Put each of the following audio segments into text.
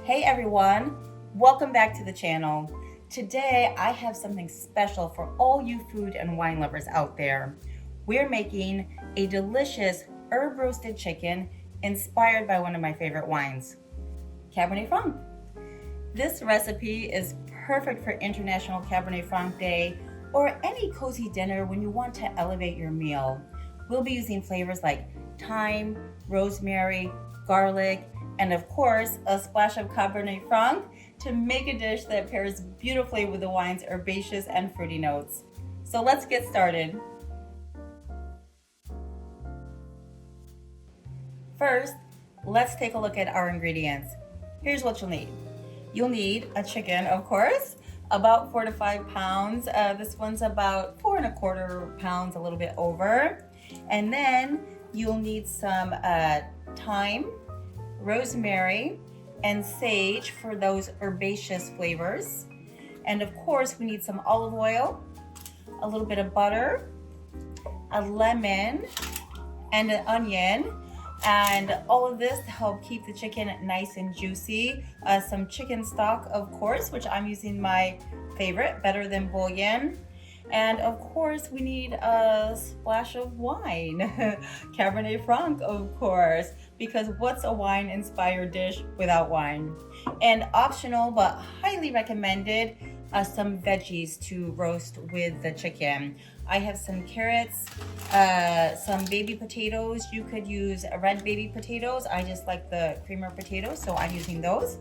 Hey everyone, welcome back to the channel. Today I have something special for all you food and wine lovers out there. We're making a delicious herb roasted chicken inspired by one of my favorite wines, Cabernet Franc. This recipe is perfect for International Cabernet Franc Day or any cozy dinner when you want to elevate your meal. We'll be using flavors like thyme, rosemary, garlic, and of course, a splash of Cabernet Franc to make a dish that pairs beautifully with the wine's herbaceous and fruity notes. So let's get started. First, let's take a look at our ingredients. Here's what you'll need. You'll need a chicken, of course, about 4 to 5 pounds. This one's about 4¼ pounds, a little bit over. And then you'll need some thyme, rosemary, and sage for those herbaceous flavors. And of course, we need some olive oil, a little bit of butter, a lemon, and an onion. And all of this to help keep the chicken nice and juicy. Some chicken stock, of course, which I'm using my favorite, Better Than Bouillon. And of course, we need a splash of wine, Cabernet Franc, of course, because what's a wine-inspired dish without wine? And optional, but highly recommended, some veggies to roast with the chicken. I have some carrots, some baby potatoes. You could use red baby potatoes. I just like the creamer potatoes, so I'm using those.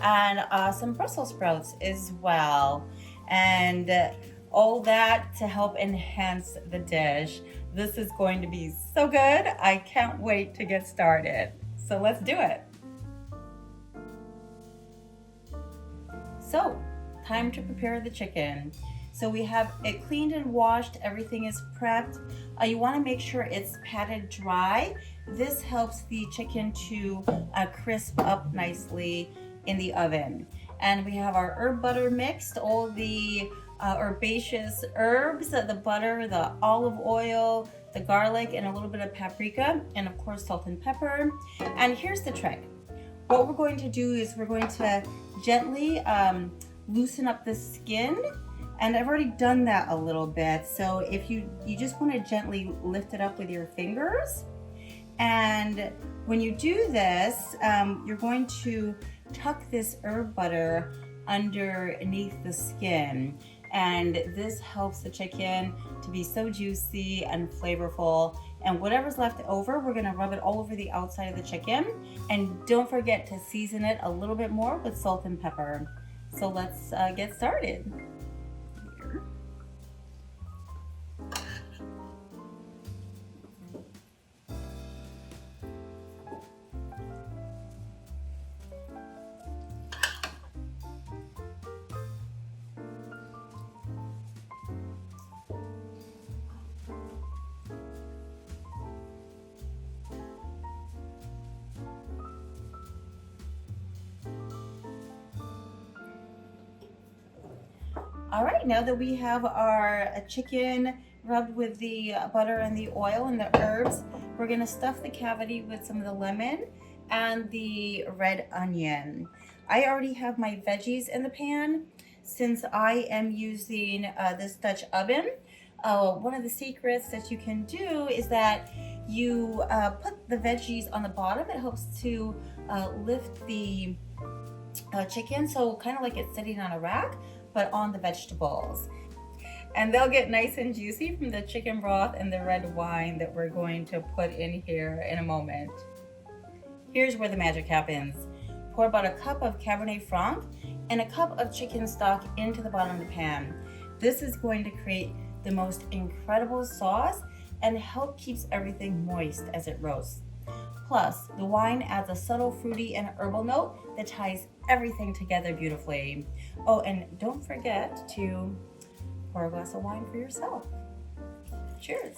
And some Brussels sprouts as well. And all that to help enhance the dish. This is going to be so good. I can't wait to get started. So let's do it. So, time to prepare the chicken. So we have it cleaned and washed, everything is prepped. You wanna make sure it's patted dry. This helps the chicken to crisp up nicely in the oven. And we have our herb butter mixed, all the herbaceous herbs, the butter, the olive oil, the garlic, and a little bit of paprika, and of course salt and pepper. And here's the trick. What we're going to do is we're going to gently loosen up the skin. And I've already done that a little bit. So if you just want to gently lift it up with your fingers. And when you do this, you're going to tuck this herb butter underneath the skin. And this helps the chicken to be so juicy and flavorful. And whatever's left over, we're gonna rub it all over the outside of the chicken. And don't forget to season it a little bit more with salt and pepper. So let's get started. All right, now that we have our chicken rubbed with the butter and the oil and the herbs, we're gonna stuff the cavity with some of the lemon and the red onion. I already have my veggies in the pan since I am using this Dutch oven. One of the secrets that you can do is that you put the veggies on the bottom. It helps to lift the chicken, so kind of like it's sitting on a rack, but on the vegetables. And they'll get nice and juicy from the chicken broth and the red wine that we're going to put in here in a moment. Here's where the magic happens. Pour about a cup of Cabernet Franc and a cup of chicken stock into the bottom of the pan. This is going to create the most incredible sauce and help keeps everything moist as it roasts. Plus, the wine adds a subtle fruity and herbal note that ties everything together beautifully. Oh, and don't forget to pour a glass of wine for yourself. Cheers.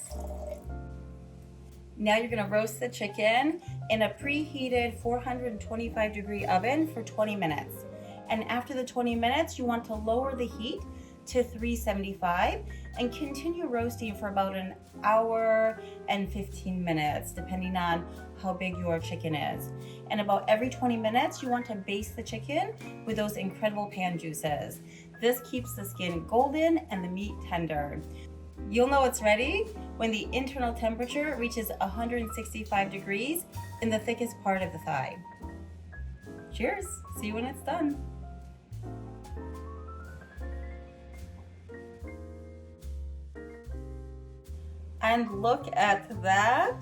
Now you're gonna roast the chicken in a preheated 425-degree oven for 20 minutes. And after the 20 minutes, you want to lower the heat to 375 and continue roasting for about an hour and 15 minutes, depending on how big your chicken is. And about every 20 minutes, you want to baste the chicken with those incredible pan juices. This keeps the skin golden and the meat tender. You'll know it's ready when the internal temperature reaches 165 degrees in the thickest part of the thigh. Cheers, see you when it's done. And look at that.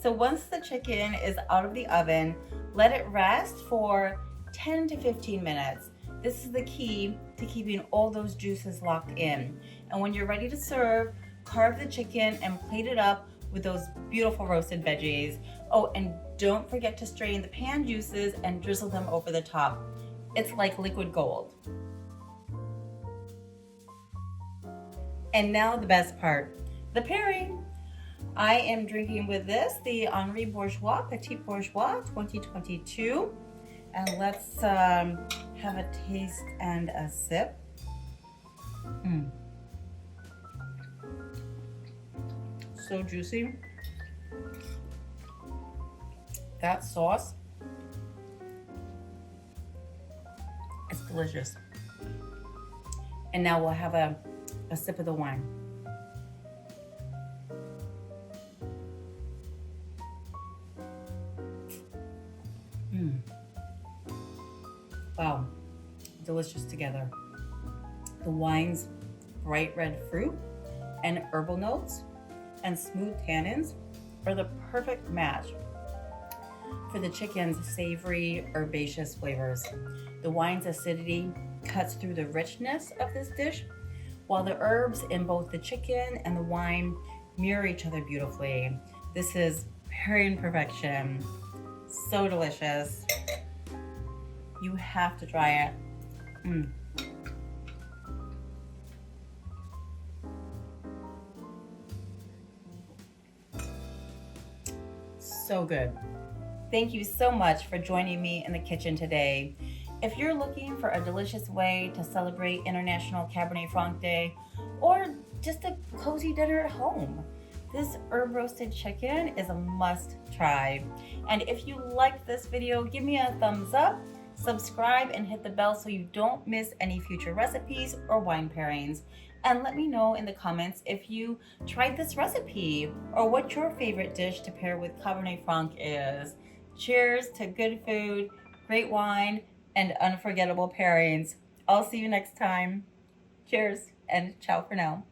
So once the chicken is out of the oven, let it rest for 10 to 15 minutes. This is the key to keeping all those juices locked in. And when you're ready to serve, carve the chicken and plate it up with those beautiful roasted veggies. Oh, and don't forget to strain the pan juices and drizzle them over the top. It's like liquid gold. And now the best part, the pairing. I am drinking with this, the Henri Bourgeois, Petit Bourgeois 2022. And let's have a taste and a sip. So juicy. That sauce is delicious. And now we'll have a sip of the wine. Wow, delicious together. The wine's bright red fruit and herbal notes and smooth tannins are the perfect match for the chicken's savory, herbaceous flavors. The wine's acidity cuts through the richness of this dish, while the herbs in both the chicken and the wine mirror each other beautifully. This is pairing perfection. So delicious. You have to try it. So good. Thank you so much for joining me in the kitchen today. If you're looking for a delicious way to celebrate International Cabernet Franc Day, or just a cozy dinner at home, this herb roasted chicken is a must try. And if you liked this video, give me a thumbs up, subscribe, and hit the bell so you don't miss any future recipes or wine pairings. And let me know in the comments if you tried this recipe or what your favorite dish to pair with Cabernet Franc is. Cheers to good food, great wine, and unforgettable pairings. I'll see you next time. Cheers and ciao for now.